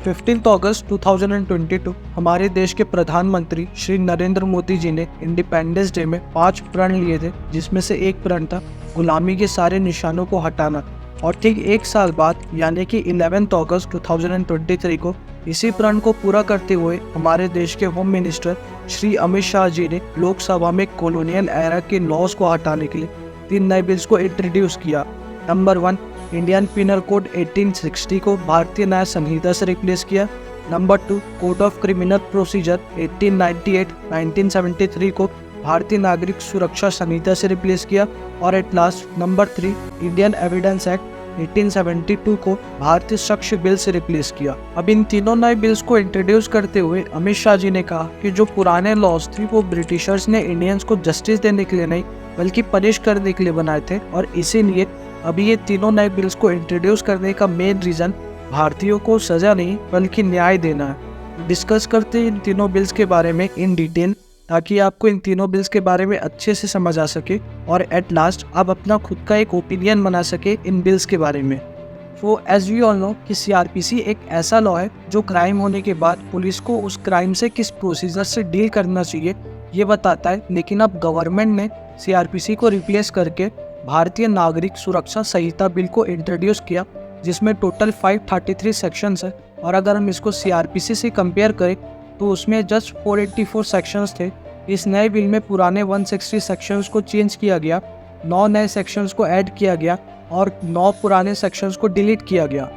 15 अगस्त 2022 हमारे देश के प्रधानमंत्री श्री नरेंद्र मोदी जी ने इंडिपेंडेंस डे में 5 प्रण लिए थे, जिसमें से एक प्रण था गुलामी के सारे निशानों को हटाना। और ठीक एक साल बाद यानी कि 11 अगस्त 2023 को इसी प्रण को पूरा करते हुए हमारे देश के होम मिनिस्टर श्री अमित शाह जी ने लोकसभा में कॉलोनियल एरा के लॉज को हटाने के लिए 3 नए बिल्स को इंट्रोड्यूस किया। नंबर 1, इंडियन पिनल कोड 1860 को भारतीय न्याय संहिता से रिप्लेस किया। Number 2, code of criminal procedure 1973 को भारतीय नागरिक सुरक्षा संहिता से रिप्लेस किया। और at last number 3, Indian evidence act 1872 को भारतीय साक्ष्य बिल से रिप्लेस किया। अब इन तीनों नए बिल्स को इंट्रोड्यूस करते हुए अमित शाह जी ने कहा कि जो पुराने लॉज थे वो ब्रिटिशर्स ने इंडियंस को जस्टिस देने के लिए नहीं बल्कि पनिश करने के लिए बनाए थे, और इसीलिए अभी ये तीनों नए बिल्स को इंट्रोड्यूस करने का मेन रीजन भारतीयों को सजा नहीं बल्कि न्याय देना है। डिस्कस करते हैं इन तीनों बिल्स के बारे में इन डिटेल, ताकि आपको इन तीनों बिल्स के बारे में अच्छे से समझ आ सके और एट लास्ट आप अपना खुद का एक ओपिनियन बना सके इन बिल्स के बारे में। तो एज वी ऑल नो कि सीआरपीसी एक ऐसा लॉ है जो क्राइम होने के बाद पुलिस को उस क्राइम से किस प्रोसीजर से डील करना चाहिए ये बताता है। लेकिन अब गवर्नमेंट ने सीआरपीसी को रिप्लेस करके भारतीय नागरिक सुरक्षा संहिता बिल को इंट्रोड्यूस किया, जिसमें टोटल 533 सेक्शंस है। और अगर हम इसको सीआरपीसी से कंपेयर करें तो उसमें जस्ट 484 सेक्शंस थे। इस नए बिल में पुराने 160 सेक्शंस को चेंज किया गया, 9 नए सेक्शंस को ऐड किया गया और 9 पुराने सेक्शंस को डिलीट किया गया।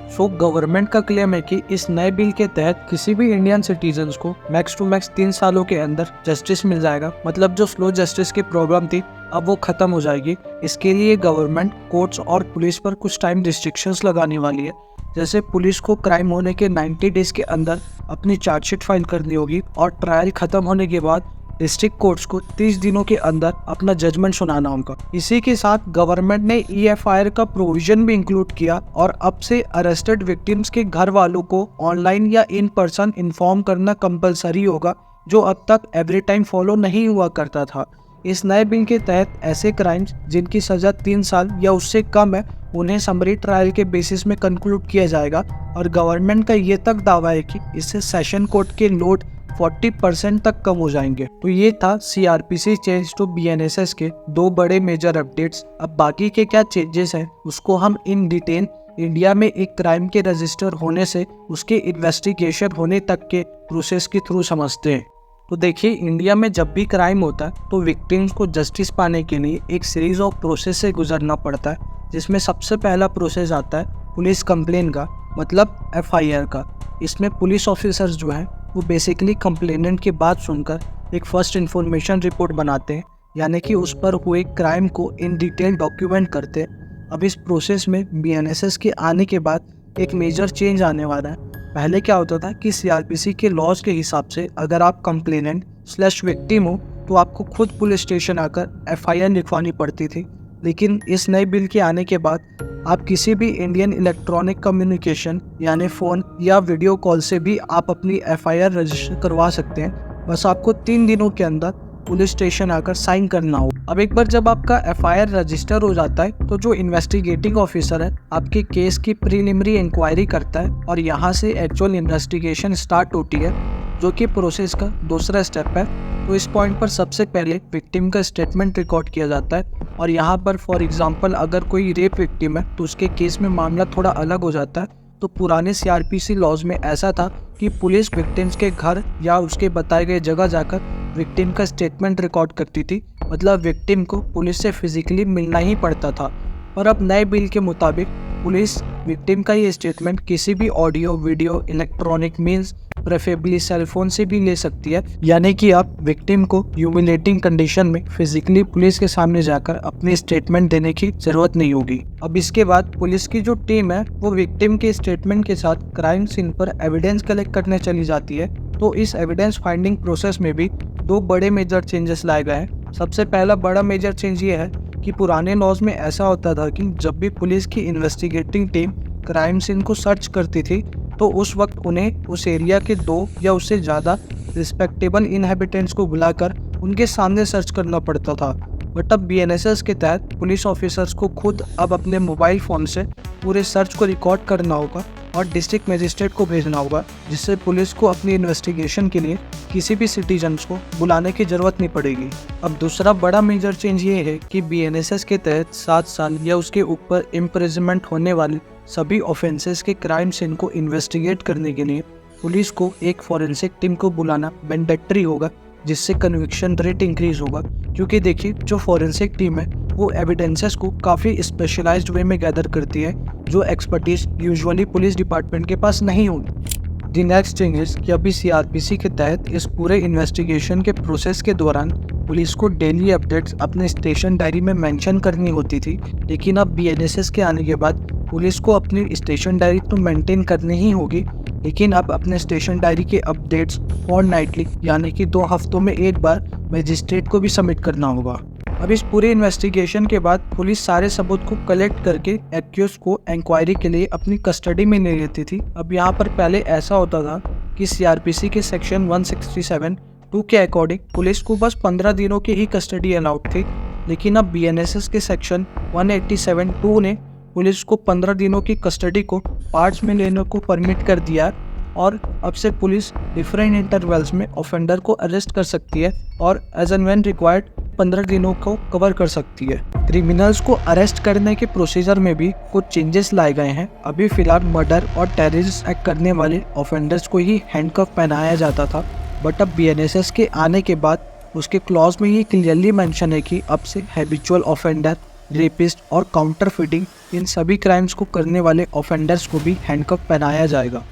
सो गवर्नमेंट का क्लेम है कि इस नए बिल के तहत किसी भी इंडियन सिटीजन्स को मैक्स टू मैक्स 3 सालों के अंदर जस्टिस मिल जाएगा। मतलब जो स्लो जस्टिस की प्रॉब्लम थी अब वो खत्म हो जाएगी। इसके लिए गवर्नमेंट कोर्ट्स और पुलिस पर कुछ टाइम रिस्ट्रिक्शंस लगाने वाली है। जैसे पुलिस को क्राइम होने के 90 डेज के अंदर अपनी चार्जशीट फाइल करनी होगी और ट्रायल खत्म होने के बाद डिस्ट्रिक्ट कोर्ट्स को 30 दिनों के अंदर अपना जजमेंट सुनाना होगा। इसी के साथ गवर्नमेंट ने EFIR का प्रोविजन भी इंक्लूड किया और अब से अरेस्टेड विक्टिम्स के घर वालों को ऑनलाइन या इन पर्सन इन्फॉर्म करना कंपलसरी होगा, जो अब तक एवरी टाइम फॉलो नहीं हुआ करता था। इस नए बिल के तहत ऐसे क्राइम्स जिनकी सजा 3 साल या उससे कम है उन्हें समरी ट्रायल के बेसिस में कंक्लूड किया जाएगा। और गवर्नमेंट का ये तक दावा है कि इससे सेशन कोर्ट के लोड 40% तक कम हो जाएंगे। तो ये था सीआरपीसी चेंज टू BNSS के 2 बड़े मेजर अपडेट्स। अब बाकी के क्या चेंजेस हैं उसको हम इन डिटेल इंडिया में एक क्राइम के रजिस्टर होने से उसके इन्वेस्टिगेशन होने तक के प्रोसेस के थ्रू समझते हैं। तो देखिए, इंडिया में जब भी क्राइम होता है तो विक्टिम्स को जस्टिस पाने के लिए एक सीरीज ऑफ प्रोसेस से गुजरना पड़ता है, जिसमें सबसे पहला प्रोसेस आता है पुलिस कंप्लेन का, मतलब FIR का। इसमें पुलिस ऑफिसर्स जो हैं वो बेसिकली कंप्लेनेंट की बात सुनकर एक फर्स्ट इन्फॉर्मेशन रिपोर्ट बनाते हैं, यानी कि उस पर हुए क्राइम को इन डिटेल डॉक्यूमेंट करते हैं। अब इस प्रोसेस में BNSS के आने के बाद एक मेजर चेंज आने वाला है। पहले क्या होता था कि सीआरपीसी के लॉज के हिसाब से अगर आप कंप्लेनेंट/विक्टिम हो तो आपको खुद पुलिस स्टेशन आकर FIR लिखवानी पड़ती थी। लेकिन इस नए बिल के आने के बाद आप किसी भी इंडियन इलेक्ट्रॉनिक कम्युनिकेशन यानी फ़ोन या वीडियो कॉल से भी आप अपनी FIR रजिस्टर करवा सकते हैं। बस आपको 3 दिनों के अंदर पुलिस स्टेशन आकर साइन करना हो। अब एक बार जब आपका FIR रजिस्टर हो जाता है तो जो इन्वेस्टिगेटिंग ऑफिसर है आपके केस की प्रीलिमिनरी इंक्वायरी करता है और यहाँ से एक्चुअल इन्वेस्टिगेशन स्टार्ट होती है, जो कि प्रोसेस का दूसरा स्टेप है। तो इस पॉइंट पर सबसे पहले विक्टिम का स्टेटमेंट रिकॉर्ड किया जाता है। और यहाँ पर फॉर एग्जांपल अगर कोई रेप विक्टिम है तो उसके केस में मामला थोड़ा अलग हो जाता है। तो पुराने सीआरपीसी लॉज में ऐसा था कि पुलिस विक्टिम्स के घर या उसके बताए गए जगह जाकर विक्टिम का स्टेटमेंट रिकॉर्ड करती थी, मतलब विक्टिम को पुलिस से फिजिकली मिलना ही पड़ता था। पर अब नए बिल के मुताबिक पुलिस विक्टिम का ये स्टेटमेंट किसी भी audio video electronic means preferably cellphone से भी ले सकती है, यानी कि आप विक्टिम को ह्यूमिलेटिंग कंडीशन में फिजिकली पुलिस के सामने जाकर अपनी स्टेटमेंट देने की जरूरत नहीं होगी। अब इसके बाद पुलिस की जो टीम है वो विक्टिम के स्टेटमेंट के साथ क्राइम सीन पर एविडेंस कलेक्ट करने चली जाती है। तो इस एविडेंस फाइंडिंग प्रोसेस में भी 2 बड़े मेजर चेंजेस लाए गए हैं। सबसे पहला बड़ा मेजर चेंज ये है कि पुराने लॉज में ऐसा होता था कि जब भी पुलिस की इन्वेस्टिगेटिंग टीम क्राइम सीन को सर्च करती थी तो उस वक्त उन्हें उस एरिया के 2 या उससे ज़्यादा रिस्पेक्टेबल इनहेबिटेंट्स को बुलाकर उनके सामने सर्च करना पड़ता था। बट अब BNSS के तहत पुलिस ऑफिसर्स को खुद अब अपने मोबाइल फ़ोन से पूरे सर्च को रिकॉर्ड करना होगा और डिस्ट्रिक्ट मजिस्ट्रेट को भेजना होगा, जिससे पुलिस को अपनी इन्वेस्टिगेशन के लिए किसी भी सिटीजन्स को बुलाने की जरूरत नहीं पड़ेगी। अब दूसरा बड़ा मेजर चेंज ये है कि BNSS के तहत 7 साल या उसके ऊपर इम्प्रिजनमेंट होने वाले सभी ऑफेंसेस के क्राइम सीन को इन्वेस्टिगेट करने के लिए पुलिस को एक फॉरेंसिक टीम को बुलाना मैंडेटरी होगा, जिससे कन्विक्शन रेट इंक्रीज होगा। क्योंकि देखिए, जो फॉरेंसिक टीम है वो एविडेंसेस को काफ़ी स्पेशलाइज्ड वे में गैदर करती है, जो एक्सपर्टीज यूजुअली पुलिस डिपार्टमेंट के पास नहीं होगी। द नेक्स्ट चेंज इज कि अभी CRPC के तहत इस पूरे इन्वेस्टिगेशन के प्रोसेस के दौरान पुलिस को डेली अपडेट्स अपने स्टेशन डायरी में मेंशन करनी होती थी, लेकिन अब BNSS के आने के बाद पुलिस को अपनी स्टेशन डायरी तो मेंटेन करनी ही होगी, लेकिन अब अपने स्टेशन डायरी के अपडेट्स फॉरनाइटली यानी कि 2 हफ्तों में एक बार मजिस्ट्रेट को भी सबमिट करना होगा। अब इस पूरे इन्वेस्टिगेशन के बाद पुलिस सारे सबूत को कलेक्ट करके एक्यूज को इंक्वायरी के लिए अपनी कस्टडी में ले लेती थी। अब यहाँ पर पहले ऐसा होता था कि CRPC के सेक्शन 167(2) के अकॉर्डिंग पुलिस को बस 15 दिनों की ही कस्टडी अलाउड थी, लेकिन अब BNSS के सेक्शन 187(2) ने पुलिस को 15 दिनों की कस्टडी को पार्ट्स में लेने को परमिट कर दिया और अब से पुलिस डिफरेंट इंटरवल्स में ऑफेंडर को अरेस्ट कर सकती है और एज एंड व्हेन रिक्वायर्ड 15 दिनों को कवर कर सकती है। क्रिमिनल्स को अरेस्ट करने के प्रोसीजर में भी कुछ चेंजेस लाए गए हैं। अभी फिलहाल मर्डर और टेररिस्ट एक्ट करने वाले ऑफेंडर्स को ही हैंडकफ पहनाया जाता था, बट अब BNSS के आने के बाद उसके क्लॉज में ये क्लियरली मेंशन है कि अब से हैबिचुअल ऑफेंडर, रेपिस्ट और काउंटरफिटिंग इन सभी क्राइम्स को करने वाले ऑफेंडर्स को भी हैंडकफ पहनाया जाएगा।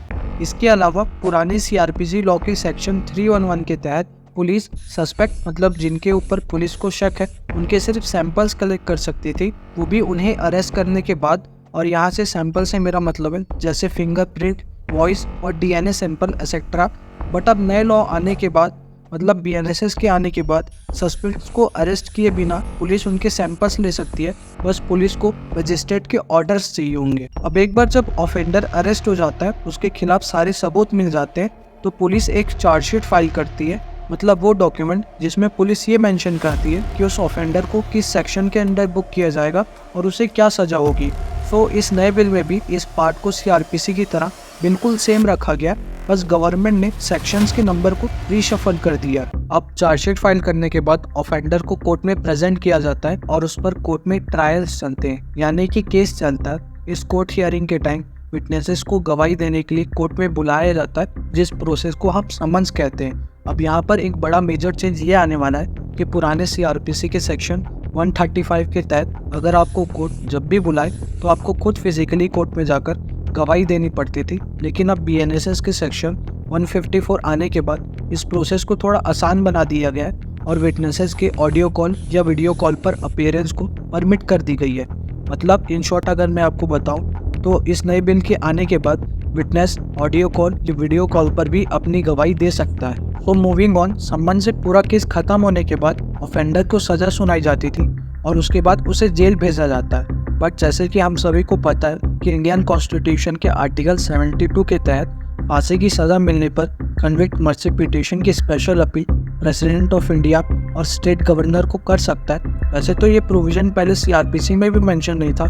इसके अलावा पुराने CRPC लॉ के सेक्शन 311 के तहत पुलिस सस्पेक्ट मतलब जिनके ऊपर पुलिस को शक है उनके सिर्फ सैंपल्स कलेक्ट कर सकती थी, वो भी उन्हें अरेस्ट करने के बाद। और यहाँ से सैंपल से मेरा मतलब है जैसे फिंगरप्रिंट, वॉइस और DNA सैंपल एक्सेट्रा। बट अब नए लॉ आने के बाद मतलब BNSS के आने के बाद सस्पेक्ट्स को अरेस्ट किए बिना पुलिस उनके सैंपल्स ले सकती है, बस पुलिस को मजिस्ट्रेट के ऑर्डर्स चाहिए होंगे। अब एक बार जब ऑफेंडर अरेस्ट हो जाता है, उसके खिलाफ सारे सबूत मिल जाते हैं, तो पुलिस एक चार्जशीट फाइल करती है, मतलब वो डॉक्यूमेंट जिसमें पुलिस ये मेंशन करती है कि उस ऑफेंडर को किस सेक्शन के अंडर बुक किया जाएगा और उसे क्या सजा होगी। तो इस नए बिल में भी इस पार्ट को CRPC की तरह बिल्कुल सेम रखा गया, बस गवर्नमेंट ने सेक्शंस के नंबर को रीशफल कर दिया। अब चार्जशीट फाइल करने के बाद ऑफेंडर को कोर्ट में प्रेजेंट किया जाता है और उस पर कोर्ट में ट्रायल्स चलते हैं, यानी कि केस चलता है। इस कोर्ट हियरिंग के टाइम विटनेसेस को गवाही देने के लिए कोर्ट में बुलाया जाता है, जिस प्रोसेस को हम समन्स कहते हैं। अब यहाँ पर एक बड़ा मेजर चेंज ये आने वाला है कि पुराने CRPC के सेक्शन 135 के तहत अगर आपको कोर्ट जब भी बुलाए तो आपको खुद फिजिकली कोर्ट में जाकर गवाही देनी पड़ती थी, लेकिन अब BNSS के सेक्शन 154 आने के बाद इस प्रोसेस को थोड़ा आसान बना दिया गया है और विटनेसेस के ऑडियो कॉल या वीडियो कॉल पर अपीयरेंस को परमिट कर दी गई है। मतलब इन शॉर्ट अगर मैं आपको बताऊं तो इस नए बिल के आने के बाद विटनेस ऑडियो कॉल या वीडियो कॉल पर भी अपनी गवाही दे सकता है। तो मूविंग ऑन, संबंध से पूरा केस खत्म होने के बाद ऑफेंडर को सजा सुनाई जाती थी और उसके बाद उसे जेल भेजा जाता है। बट जैसे कि हम सभी को पता है कि इंडियन कॉन्स्टिट्यूशन के आर्टिकल 72 के तहत फांसी की सजा मिलने पर कन्विक्ट मर्सी पिटीशन की special appeal president of India और स्टेट गवर्नर को कर सकता है। वैसे तो ये प्रोविजन पहले CRPC में भी मेंशन नहीं था,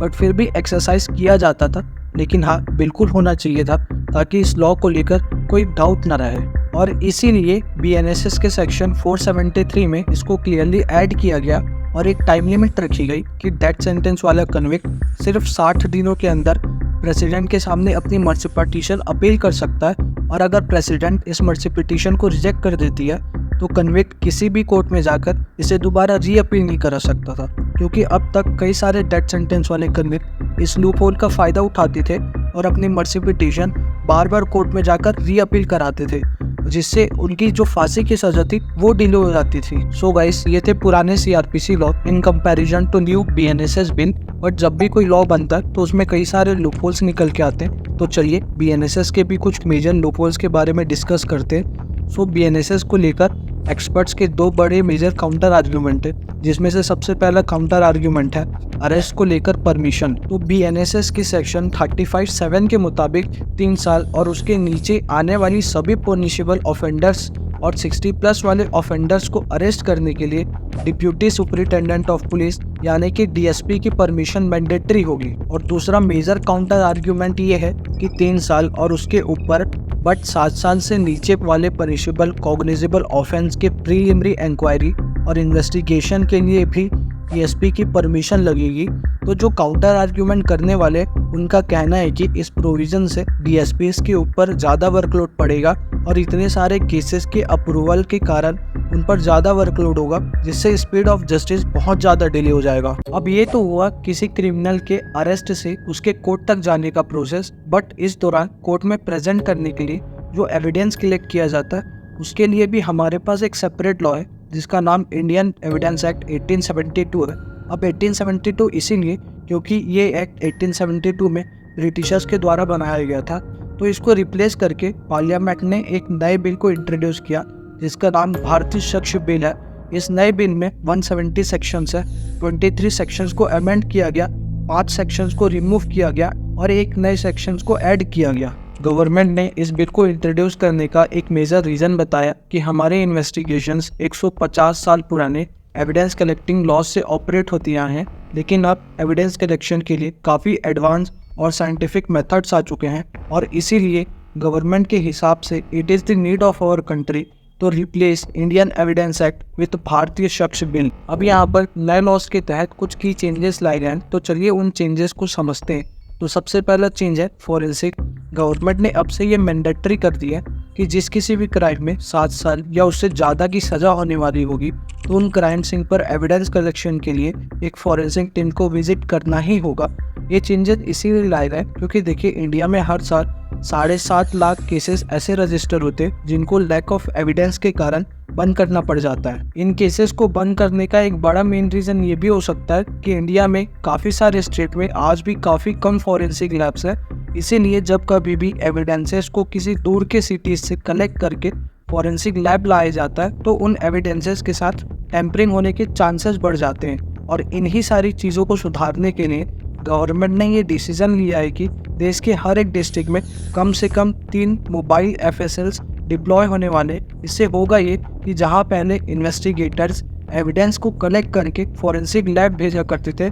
बट फिर भी एक्सरसाइज किया जाता था, लेकिन हाँ बिल्कुल होना चाहिए था ताकि इस लॉ को लेकर कोई डाउट ना रहे। और इसीलिए BNSS के सेक्शन 473 में इसको क्लियरली ऐड किया गया और एक टाइम लिमिट रखी गई कि डेथ सेंटेंस वाला कन्विक्ट सिर्फ 60 दिनों के अंदर प्रेसिडेंट के सामने अपनी मर्सी पिटीशन अपील कर सकता है, और अगर प्रेसिडेंट इस मर्सी पिटीशन को रिजेक्ट कर देती है तो कन्विक्ट किसी भी कोर्ट में जाकर इसे दोबारा री अपील नहीं कर सकता था, क्योंकि अब तक कई सारे डेथ सेंटेंस वाले कन्विक्ट इस लूप होल का फ़ायदा उठाते थे और अपनी मर्सी पिटीशन बार बार कोर्ट में जाकर री अपील कराते थे, जिससे उनकी जो फांसी की सजा थी वो डिले हो जाती थी। सो गाइस, ये थे पुराने CRPC law in comparison to new BNSS bill. But जब भी कोई लॉ बनता है तो उसमें कई सारे लूपहोल्स निकल के आते हैं, तो चलिए BNSS के भी कुछ मेजर लूपहोल्स के बारे में डिस्कस करते हैं। सो BNSS को लेकर एक्सपर्ट्स के 2 बड़े मेजर काउंटर आर्ग्यूमेंट है, जिसमें से सबसे पहला काउंटर आर्ग्यूमेंट है अरेस्ट को लेकर परमिशन। तो BNSS के सेक्शन 35(7) के मुताबिक 3 साल और उसके नीचे आने वाली सभी पनिशेबल ऑफेंडर्स और 60+ वाले ऑफेंडर्स को अरेस्ट करने के लिए डिप्यूटी सुपरिटेंडेंट ऑफ पुलिस यानी कि डीएसपी की परमिशन मैंडेटरी होगी। और दूसरा मेजर काउंटर आर्ग्यूमेंट ये है कि 3 साल और उसके ऊपर बट 7 साल से नीचे वाले पनिशेबल कॉग्निजेबल ऑफेंस के प्रीलिमिनरी इंक्वायरी और इन्वेस्टिगेशन के लिए भी डीएसपी की परमिशन लगेगी। तो जो काउंटर आर्ग्यूमेंट करने वाले उनका कहना है कि इस प्रोविज़न से डीएसपीस के ऊपर ज़्यादा वर्कलोड पड़ेगा और इतने सारे केसेस के अप्रूवल के कारण उन पर ज़्यादा वर्कलोड होगा, जिससे स्पीड ऑफ जस्टिस बहुत ज़्यादा डिले हो जाएगा। अब ये तो हुआ किसी क्रिमिनल के अरेस्ट से उसके कोर्ट तक जाने का प्रोसेस, बट इस दौरान कोर्ट में प्रेजेंट करने के लिए जो एविडेंस कलेक्ट किया जाता है उसके लिए भी हमारे पास एक सेपरेट लॉ है जिसका नाम इंडियन एविडेंस एक्ट 1872 है। अब 1872 इसीलिए क्योंकि ये एक्ट 1872 में ब्रिटिशर्स के द्वारा बनाया गया था, तो इसको रिप्लेस करके पार्लियामेंट ने एक नए बिल को इंट्रोड्यूस किया जिसका नाम भारतीय साक्ष्य बिल है। इस नए बिल में 170 सेक्शंस है, 23 सेक्शंस को अमेंड किया गया, 5 सेक्शंस को रिमूव किया गया और एक नए सेक्शंस को ऐड किया गया। गवर्नमेंट ने इस बिल को इंट्रोड्यूस करने का एक मेजर रीज़न बताया कि हमारे इन्वेस्टिगेशंस 150 साल पुराने एविडेंस कलेक्टिंग लॉज से ऑपरेट होती आई हैं, लेकिन अब एविडेंस कलेक्शन के लिए काफ़ी एडवांस और साइंटिफिक मेथड्स आ चुके हैं और इसीलिए गवर्नमेंट के हिसाब से it is the need of our country to replace Indian evidence Act with Bharatiya Sakshya bill. अब यहाँ पर नए लॉज के तहत कुछ की चेंजेस लाए गए हैं, तो चलिए उन चेंजेस को समझते हैं। तो सबसे पहला चेंज है फॉरेंसिक। गवर्नमेंट ने अब से ये मैंडेटरी कर दिया है कि जिस किसी भी क्राइम में 7 साल या उससे ज़्यादा की सज़ा होने वाली होगी तो उन क्राइम सीन पर एविडेंस कलेक्शन के लिए एक फॉरेंसिक टीम को विजिट करना ही होगा। ये चेंजेस इसीलिए लाए गए क्योंकि देखिए इंडिया में हर साल 7.5 लाख केसेस ऐसे रजिस्टर होते हैं जिनको लैक ऑफ एविडेंस के कारण बंद करना पड़ जाता है। इन केसेस को बंद करने का एक बड़ा मेन रीज़न ये भी हो सकता है कि इंडिया में काफ़ी सारे स्टेट में आज भी काफ़ी कम फॉरेंसिक लैब्स है, इसीलिए जब कभी भी एविडेंसेस को किसी दूर के सिटीज से कलेक्ट करके फॉरेंसिक लैब लाया जाता है तो उन एविडेंसेस के साथ टेम्परिंग होने के चांसेस बढ़ जाते हैं। और इन्हीं सारी चीज़ों को सुधारने के लिए गवर्नमेंट ने ये डिसीजन लिया है कि देश के हर एक डिस्ट्रिक्ट में कम से कम 3 मोबाइल एफएसएल्स डिप्लॉय होने वाले। इससे होगा ये कि जहाँ पहले इन्वेस्टिगेटर्स एविडेंस को कलेक्ट करके फॉरेंसिक लैब भेजा करते थे,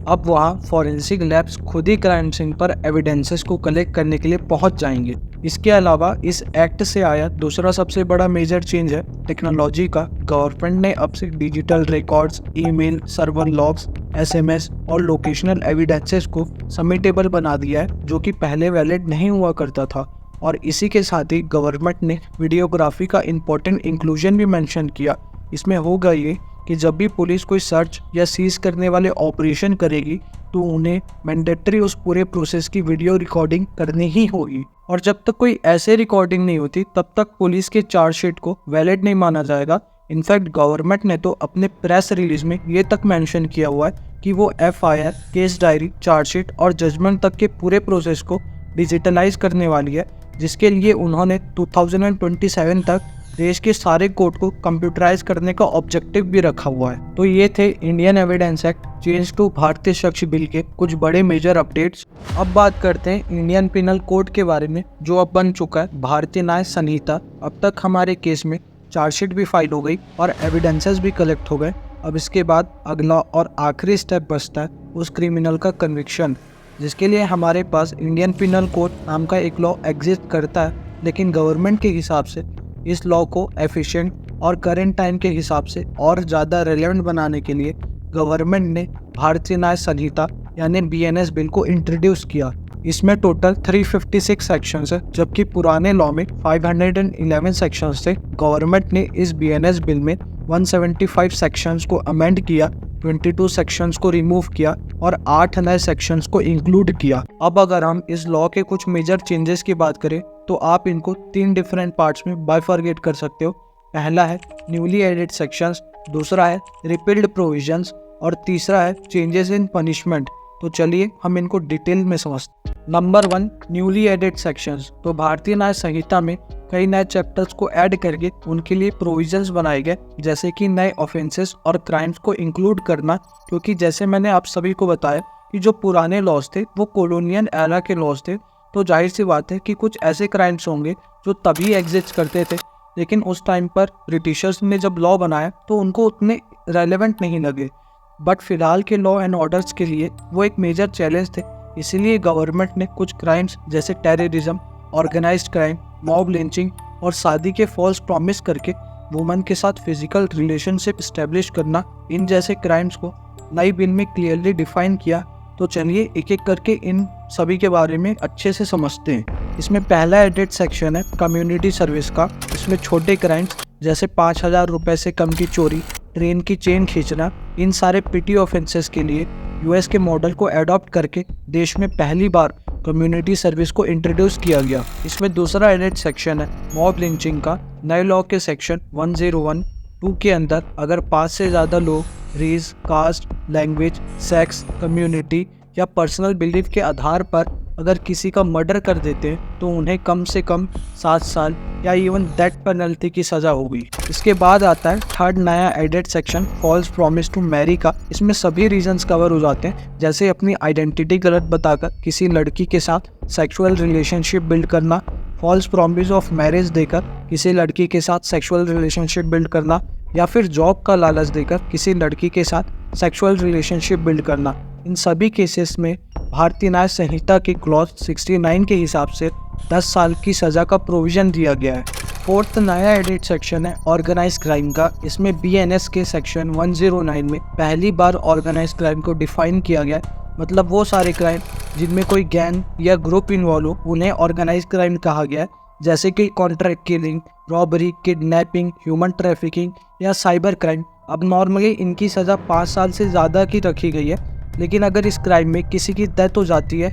अब वहाँ फॉरेंसिक लैब्स खुद ही क्राइम सीन पर एविडेंसेस को कलेक्ट करने के लिए पहुँच जाएंगे। इसके अलावा इस एक्ट से आया दूसरा सबसे बड़ा मेजर चेंज है टेक्नोलॉजी का। गवर्नमेंट ने अब से digital records, email, server logs, SMS और लोकेशनल एविडेंसेस को सबमिटेबल बना दिया है, जो कि पहले वैलिड नहीं हुआ करता था। और इसी के साथ ही गवर्नमेंट ने वीडियोग्राफी का इम्पोर्टेंट इंक्लूजन भी मेंशन किया। इसमें होगा ये कि जब भी पुलिस कोई सर्च या सीज करने वाले ऑपरेशन करेगी तो उन्हें मैंडेटरी उस पूरे प्रोसेस की वीडियो रिकॉर्डिंग करनी ही होगी। और जब तक कोई ऐसे रिकॉर्डिंग नहीं होती तब तक पुलिस के चार्जशीट को वैलिड नहीं माना जाएगा। इनफैक्ट गवर्नमेंट ने तो अपने प्रेस रिलीज में ये तक मेंशन किया हुआ है कि वो एफआईआर, केस डायरी, चार्जशीट और जजमेंट तक के पूरे प्रोसेस को डिजिटलाइज करने वाली है, जिसके लिए उन्होंने 2027 तक देश के सारे कोर्ट को कंप्यूटराइज करने का ऑब्जेक्टिव भी रखा हुआ है। तो ये थे Indian evidence act change to Bharatiya Sakshya bill के कुछ बड़े मेजर अपडेट्स। अब बात करते हैं इंडियन पिनल कोड के बारे में, जो अब बन चुका है भारतीय न्याय संहिता। अब तक हमारे केस में चार्जशीट भी फाइल हो गई और एविडेंसेस भी कलेक्ट हो गए। अब इसके बाद अगला और आखिरी स्टेप बचता है उस क्रिमिनल का कन्विक्शन, जिसके लिए हमारे पास इंडियन पिनल कोड नाम का एक लॉ एग्जिस्ट करता है। लेकिन गवर्नमेंट के हिसाब से इस लॉ को एफिशिएंट और करेंट टाइम के हिसाब से और ज़्यादा रेलेवेंट बनाने के लिए गवर्नमेंट ने भारतीय न्याय संहिता यानी बीएनएस बिल को इंट्रोड्यूस किया। इसमें टोटल 356 सेक्शंस है, जबकि पुराने लॉ में 511 सेक्शंस थे। गवर्नमेंट ने इस बीएनएस बिल में 175 सेक्शंस को अमेंड किया, 22 सेक्शंस को रिमूव किया और 8 नए सेक्शंस को इंक्लूड किया। अब अगर हम इस लॉ के कुछ मेजर चेंजेस की बात करें तो आप इनको 3 डिफरेंट पार्ट्स में बाइफर्केट कर सकते हो। पहला है न्यूली एडेड सेक्शंस, दूसरा है रिपील्ड प्रोविजंस और तीसरा है चेंजेस इन पनिशमेंट। तो चलिए हम इनको डिटेल में समझते हैं। Number 1, newly added sections. तो भारतीय न्याय संहिता में कई नए चैप्टर्स को ऐड करके उनके लिए प्रोविजंस बनाए गए, जैसे कि नए ऑफेंसेस और क्राइम्स को इंक्लूड करना, क्योंकि जैसे मैंने आप सभी को बताया कि जो पुराने लॉज थे वो कॉलोनियल एरा के लॉज थे, तो जाहिर सी बात है कि कुछ ऐसे क्राइम्स होंगे जो तभी एग्जिस्ट करते थे लेकिन उस टाइम पर ब्रिटिशर्स ने जब लॉ बनाया तो उनको उतने रेलेवेंट नहीं लगे। बट फिलहाल के लॉ एंड ऑर्डर्स के लिए वो एक मेजर चैलेंज थे। इसीलिए गवर्नमेंट ने कुछ क्राइम्स जैसे terrorism, organised crime, mob lynching और शादी के फॉल्स प्रॉमिस करके वुमन के साथ फिजिकल रिलेशनशिप स्टैब्लिश करना, इन जैसे क्राइम्स को नई बिल में क्लियरली डिफाइन किया। तो चलिए एक एक करके इन सभी के बारे में अच्छे से समझते हैं। इसमें पहला एडेड सेक्शन है कम्युनिटी सर्विस का। इसमें छोटे क्राइम्स जैसे 5,000 रुपये से कम की चोरी, ट्रेन की चेन खींचना, इन सारे पिटी ऑफेंसेस के लिए यूएस के मॉडल को एडॉप्ट करके देश में पहली बार कम्युनिटी सर्विस को इंट्रोड्यूस किया गया। इसमें दूसरा एडेड सेक्शन है मॉब लिंचिंग का। नए लॉ के सेक्शन 1012 के अंदर अगर 5 से ज़्यादा लोग race, caste, language, sex, community या पर्सनल बिलीफ के आधार पर अगर किसी का मर्डर कर देते हैं तो उन्हें कम से कम 7 साल या इवन डेथ पेनल्टी की सज़ा होगी। इसके बाद आता है थर्ड नया added section false promise to marry का। इसमें सभी रीजंस कवर हो जाते हैं, जैसे अपनी आइडेंटिटी गलत बताकर किसी लड़की के साथ सेक्सुअल रिलेशनशिप बिल्ड करना, फॉल्स प्रॉमिस ऑफ मैरिज देकर किसी लड़की के साथ सेक्सुअल रिलेशनशिप बिल्ड करना, या फिर जॉब का लालच देकर किसी लड़की के साथ सेक्सुअल रिलेशनशिप बिल्ड करना। इन सभी केसेस में भारतीय न्याय संहिता की क्लॉज 69 के हिसाब से 10 साल की सज़ा का प्रोविज़न दिया गया है। फोर्थ नया एडिट सेक्शन है ऑर्गेनाइज क्राइम का। इसमें BNS के सेक्शन 109 में पहली बार ऑर्गेनाइज क्राइम को डिफाइन किया गया है। मतलब वो सारे क्राइम जिनमें कोई गैंग या ग्रुप इन्वॉल्व हो उन्हें ऑर्गेनाइज क्राइम कहा गया है, जैसे कि contract killing, robbery, kidnapping, human trafficking या साइबर क्राइम। अब नॉर्मली इनकी सज़ा 5 साल से ज़्यादा की रखी गई है, लेकिन अगर इस क्राइम में किसी की डेथ हो जाती है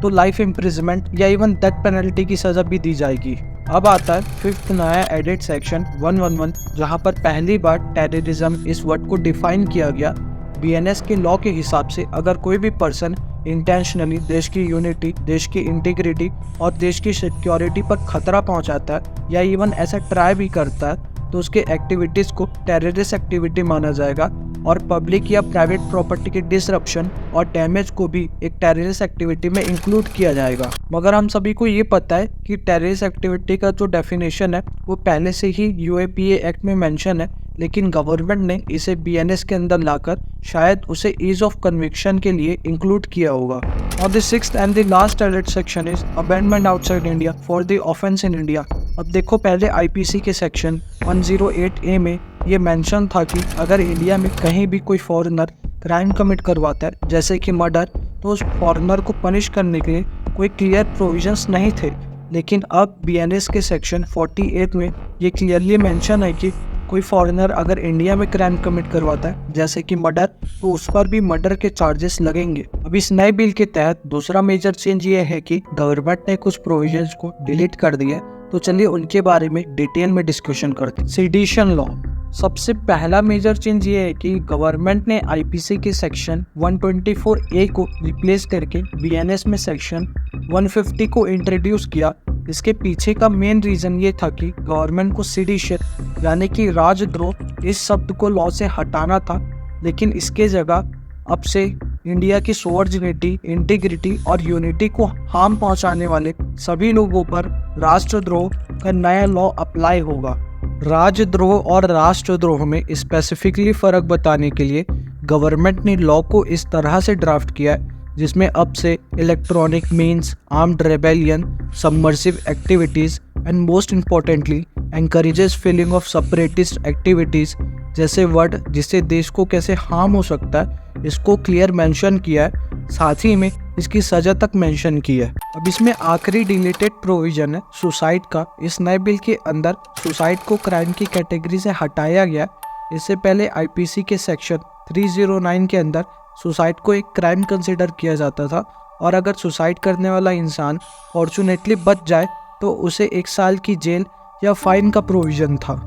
तो लाइफ इम्प्रिजमेंट या इवन डेथ पेनल्टी की सज़ा भी दी जाएगी। अब आता है फिफ्थ नया एडिट सेक्शन 111, जहां पर पहली बार टेररिज्म इस वर्ड को डिफाइन किया गया। BNS के लॉ के हिसाब से अगर कोई भी पर्सन इंटेंशनली देश की यूनिटी, देश की इंटीग्रिटी और देश की सिक्योरिटी पर खतरा पहुंचाता है या इवन ऐसा ट्राई भी करता है तो उसके एक्टिविटीज़ को टेररिस्ट एक्टिविटी माना जाएगा, और पब्लिक या प्राइवेट प्रॉपर्टी के डिसरप्शन और डैमेज को भी एक टेररिस्ट एक्टिविटी में इंक्लूड किया जाएगा। मगर हम सभी को ये पता है कि टेररिस्ट एक्टिविटी का जो डेफिनेशन है वो पहले से ही UAPA एक्ट में मेंशन है, लेकिन गवर्नमेंट ने इसे BNS के अंदर लाकर शायद उसे ईज ऑफ कन्विक्शन के लिए इंक्लूड किया होगा। और the sixth and the last added section is abandonment outside India for the offence in India. अब देखो, पहले IPC के सेक्शन 108A में ये मेंशन था कि अगर इंडिया में कहीं भी कोई फॉरेनर क्राइम कमिट करवाता है जैसे कि मर्डर, तो उस फॉरेनर को पनिश करने के लिए कोई क्लियर प्रोविजंस नहीं थे। लेकिन अब BNS के सेक्शन 48 में ये क्लियरली मेंशन है कि कोई फॉरेनर अगर इंडिया में क्राइम कमिट करवाता है जैसे कि मर्डर, तो उस पर भी मर्डर के चार्जेस लगेंगे। अब इस नए बिल के तहत दूसरा मेजर चेंज ये है कि गवर्नमेंट ने कुछ प्रोविजंस को डिलीट कर दिया है। तो चलिए उनके बारे में डिटेल में डिस्कशन करते हैं। सेडिशन लॉ, सबसे पहला मेजर चेंज ये है कि गवर्नमेंट ने IPC के सेक्शन 124A को रिप्लेस करके BNS में सेक्शन 150 को इंट्रोड्यूस किया। इसके पीछे का मेन रीज़न ये था कि गवर्नमेंट को सेडिशन यानी कि राजद्रोह इस शब्द को लॉ से हटाना था, लेकिन इसके जगह अब से इंडिया की सोवर्जिनिटी, इंटीग्रिटी और यूनिटी को हार्म पहुंचाने वाले सभी लोगों पर राष्ट्रद्रोह का नया लॉ अप्लाई होगा। राजद्रोह और राष्ट्रद्रोह में स्पेसिफिकली फ़र्क बताने के लिए गवर्नमेंट ने लॉ को इस तरह से ड्राफ्ट किया है जिसमें अब से electronic means, armed rebellion, submersive activities and most importantly encourages feeling of separatist activities जैसे वर्ड जिससे देश को कैसे हार्म हो सकता है, इसको क्लियर मेंशन किया है। साथ ही में इसकी सज़ा तक मेंशन की है। अब इसमें आखिरी डिलीटेड प्रोविजन है सुसाइड का। इस नए बिल के अंदर सुसाइड को क्राइम की कैटेगरी से हटाया गया। इससे पहले IPC के सेक्शन 309 के अंदर सुसाइड को एक क्राइम कंसिडर किया जाता था, और अगर सुसाइड करने वाला इंसान फॉर्चुनेटली बच जाए तो उसे 1 साल की जेल या फाइन का प्रोविज़न था।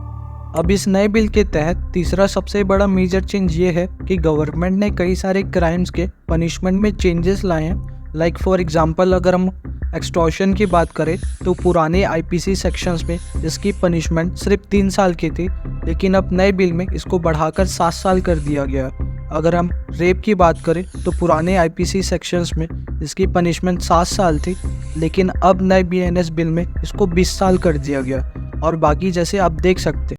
अब इस नए बिल के तहत तीसरा सबसे बड़ा मेजर चेंज ये है कि गवर्नमेंट ने कई सारे क्राइम्स के पनिशमेंट में चेंजेस लाए हैं। लाइक फॉर एग्जांपल अगर हम एक्सटॉर्शन की बात करें तो पुराने IPC सेक्शंस में इसकी पनिशमेंट सिर्फ 3 साल की थी, लेकिन अब नए बिल में इसको बढ़ाकर 7 साल कर दिया गया। अगर हम रेप की बात करें तो पुराने IPC सेक्शंस में इसकी पनिशमेंट 7 साल थी, लेकिन अब नए BNS बिल में इसको 20 साल कर दिया गया। और बाकी जैसे आप देख सकते